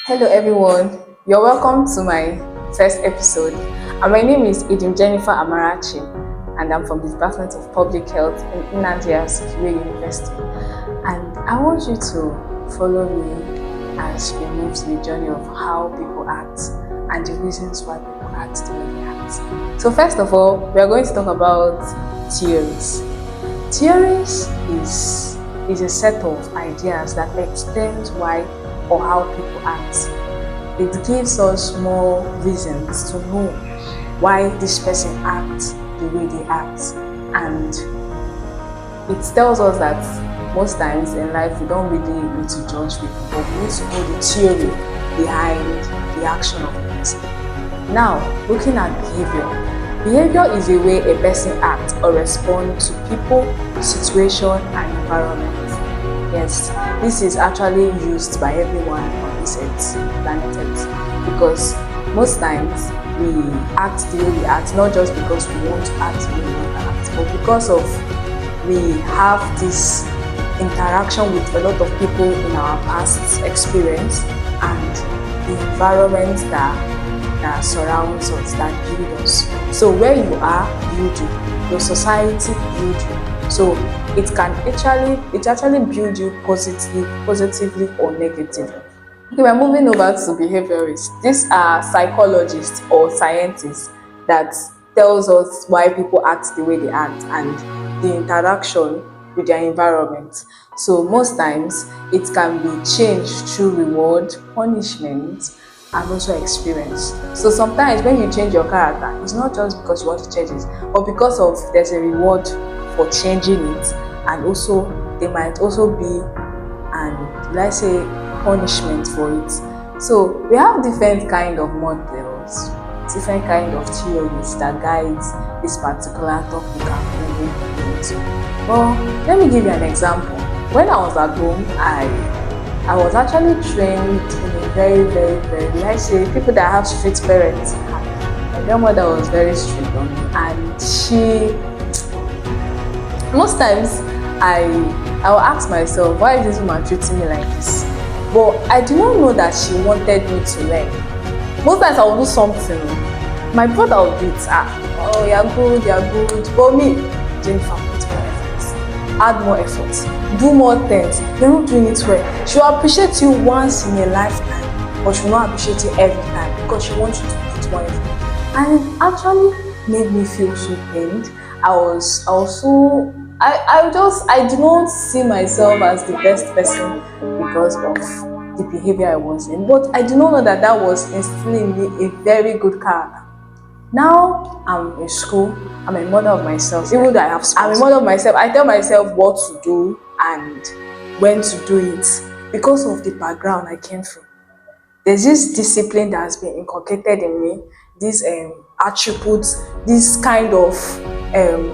Hello everyone, you're welcome to my first episode. And my name is Jennifer Amarachi, and I'm from the Department of Public Health in Nnamdi Azikiwe University. And I want you to follow me as we move to the journey of how people act and the reasons why people act the way they act. So first of all, we are going to talk about theories. Theories is a set of ideas that explains why or how people act. It gives us more reasons to know why this person acts the way they act, and it tells us that most times in life we don't really need to judge people, but we need to know the theory behind the action of a person. Now, looking at behavior is a way a person acts or responds to people, situation, and environment. Yes, this is actually used by everyone on this planet Earth, because most times we act the way we act, not just because we want to act the way we want to act, but because of we have this interaction with a lot of people in our past experience and the environment that surrounds us, that build us. So where you are, build you. Your society build you. So it can actually build you positively or negatively. Okay, we're moving over to behaviorists. These are psychologists or scientists that tells us why people act the way they act and the interaction with their environment. So most times it can be changed through reward, punishment, and also experience. So sometimes when you change your character, it's not just because you want to change it, but because of there's a reward for changing it, and also there might also be let's say punishment for it. So we have different kind of models, different kind of theories that guides this particular topic I'm moving into. Well, let me give you an example. When I was at home, I was actually trained in a very, let's say, people that have strict parents. My grandmother was very strict on me, and she, most times I will ask myself, why is this woman treating me like this? But I did not know that she wanted me to learn. Most times I will do something, my brother will do it. Oh, you're good. But me, Jennifer, put more effort, add more effort, do more things. You're not doing it well. She will appreciate you once in a lifetime, but she will not appreciate you every time because she wants you to put more effort. And it actually made me feel so pained. I did not see myself as the best person because of the behavior I was in. But I did not know that was instilling me a very good character. Now I'm in school, I'm a mother of myself. Even though I'm a mother of myself, I tell myself what to do and when to do it because of the background I came from. There's this discipline that has been inculcated in me, these attributes, this kind of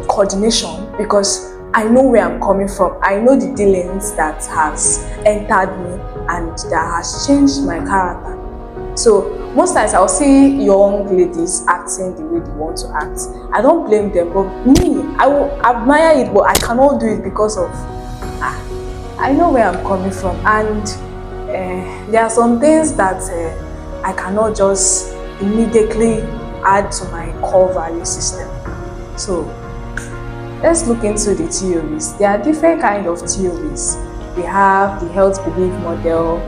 coordination, because I know where I'm coming from. I know the dealings that has entered me and that has changed my character. So most times I'll see young ladies acting the way they want to act. I don't blame them, but me, I will admire it, but I cannot do it because of I know where I'm coming from, and there are some things that I cannot just immediately add to my core value system. So let's look into the theories. There are different kinds of theories. We have the health belief model,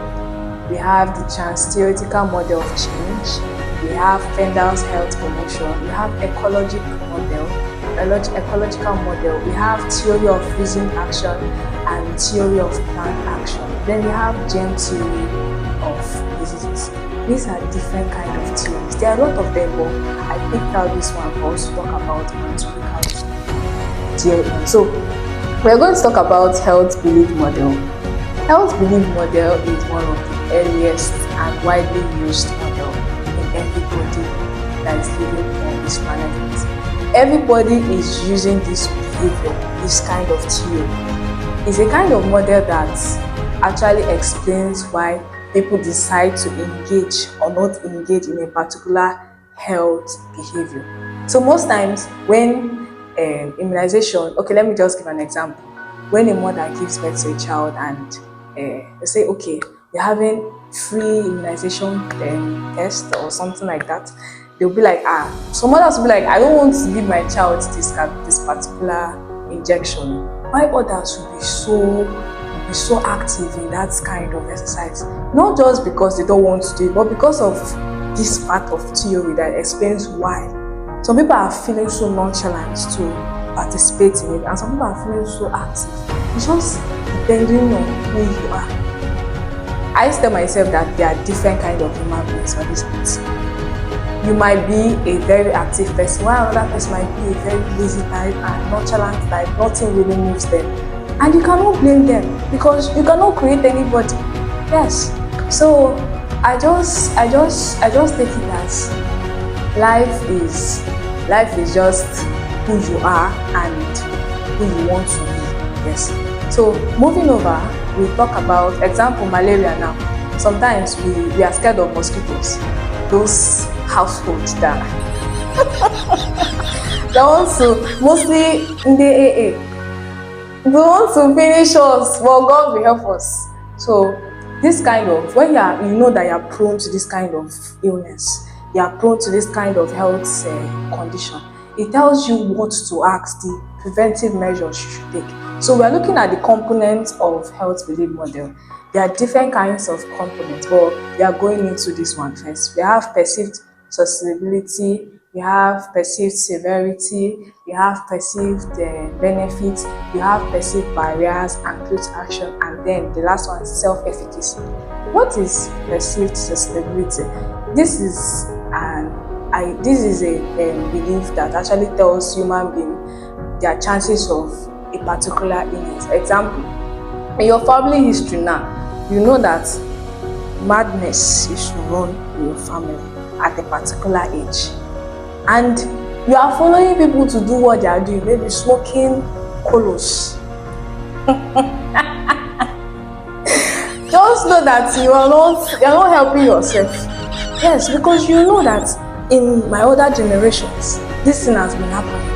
we have the trans-theoretical model of change, we have Fendel's health promotion, we have ecological model, we have theory of reason action and theory of planned action. Then we have germ theory of diseases. These are different kinds of theories. There are a lot of them, but I picked out this one for us to talk about and to pick out theory. So we're going to talk about health belief model. Health belief model is one of the earliest and widely used model in everybody that is living on this planet. Everybody is using this behavior, this kind of theory. It's a kind of model that actually explains why people decide to engage or not engage in a particular health behavior. So most times when immunization, okay, let me just give an example. When a mother gives birth to a child and they say, okay, they're having free immunization test or something like that, they'll be like, some others will be like, I don't want to give my child this particular injection. Why others will be so active in that kind of exercise? Not just because they don't want to do it, but because of this part of theory that explains why. Some people are feeling so nonchalant to participate in it, and some people are feeling so active. It's just depending on who you are. I used to tell myself that there are different kind of human beings on this earth. You might be a very active person, while another person might be a very lazy type and nonchalant type. Nothing really moves them, and you cannot blame them because you cannot create anybody. Yes, so I just take it as life is just who you are and who you want to be. Yes. So moving over, we talk about example malaria now. Sometimes we are scared of mosquitoes. Those households that they want to, mostly in the AA, they want to finish us, but God will help us. So this kind of, when you know that you are prone to this kind of illness, you are prone to this kind of health condition, it tells you what to ask, the preventive measures you should take. So we are looking at the components of health belief model. There are different kinds of components, but we are going into this one first. We have perceived sustainability, we have perceived severity, we have perceived benefits, we have perceived barriers and close action, and then the last one is self-efficacy. What is perceived sustainability? This is a belief that actually tells human beings their chances of a particular illness. Example, in your family history now, you know that madness is to run in your family at a particular age, and you are following people to do what they are doing, maybe smoking colos. Just know that you are not helping yourself. Yes, because you know that in my other generations, this thing has been happening,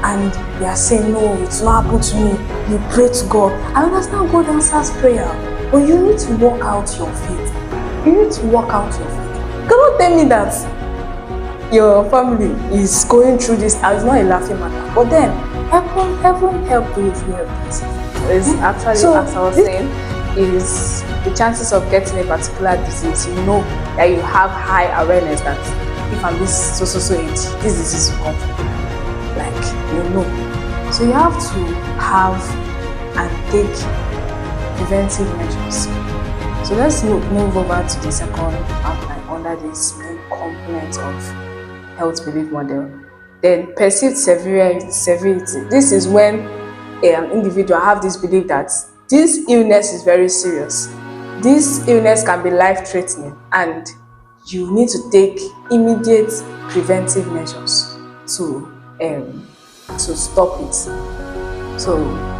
and they are saying, no, it's not happened to me. You pray to God. I understand God answers prayer, but you need to work out your faith. You need to work out your faith. You cannot tell me that your family is going through this, and it's not a laughing matter. But then, heaven help you if you help yourself. It's actually, so, as I was saying, is the chances of getting a particular disease. You know that you have high awareness that if I'm this so age, this disease will come from. Like, you know. So you have to have and take preventive measures. So let's move over to the second outline under this main component of health belief model. Then perceived severity. This is when an individual have this belief that this illness is very serious. This illness can be life-threatening, and you need to take immediate preventive measures to stop it. So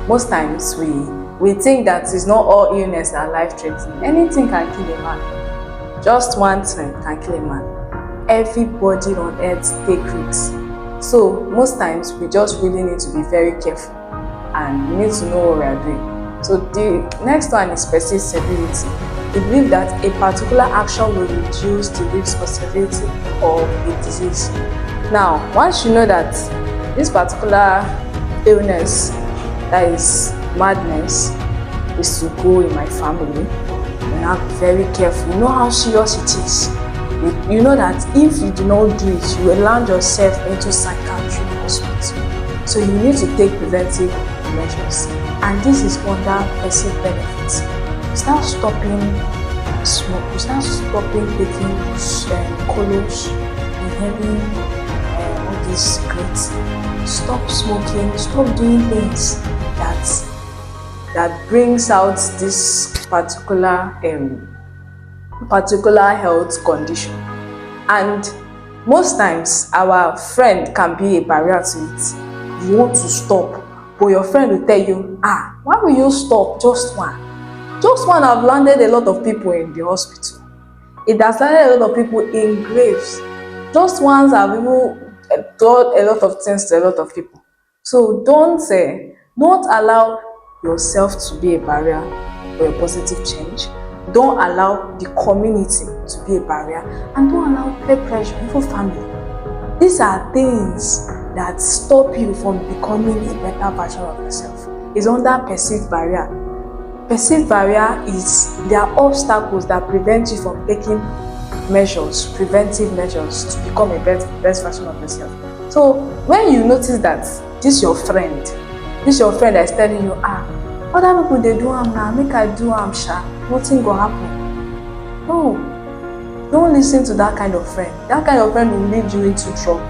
most times we think that it's not all illness that are life-threatening. Anything can kill a man. Just one thing can kill a man. Everybody on earth take risks. So most times we just really need to be very careful, and we need to know what we are doing. So the next one is perceived severity. We believe that a particular action will reduce the risk or severity of a disease. Now, once you know that this particular illness, that is madness, is to go in my family, you now be very careful. You know how serious it is. You know that if you do not do it, you will land yourself into psychiatric hospital. So you need to take preventive measures, and this is under perceived benefits. You start stopping smoke, you start stopping taking colos, inhaling all these cigarettes. Stop smoking, stop doing things that brings out this particular health condition. And most times our friend can be a barrier to it. You want to stop, but your friend will tell you, why will you stop? Just one have landed a lot of people in the hospital. It has landed a lot of people in graves. Just ones have even done a lot of things to a lot of people. So don't allow yourself to be a barrier for a positive change. Don't allow the community to be a barrier, and don't allow peer pressure, even family. These are things that stop you from becoming a better version of yourself. It's under perceived barrier. Perceived barrier is there are obstacles that prevent you from taking measures, preventive measures, to become a best version of yourself. So when you notice that this your friend that is telling you, other people they do am now, make I do am sha, nothing go happen. No, don't listen to that kind of friend. That kind of friend will lead you into trouble.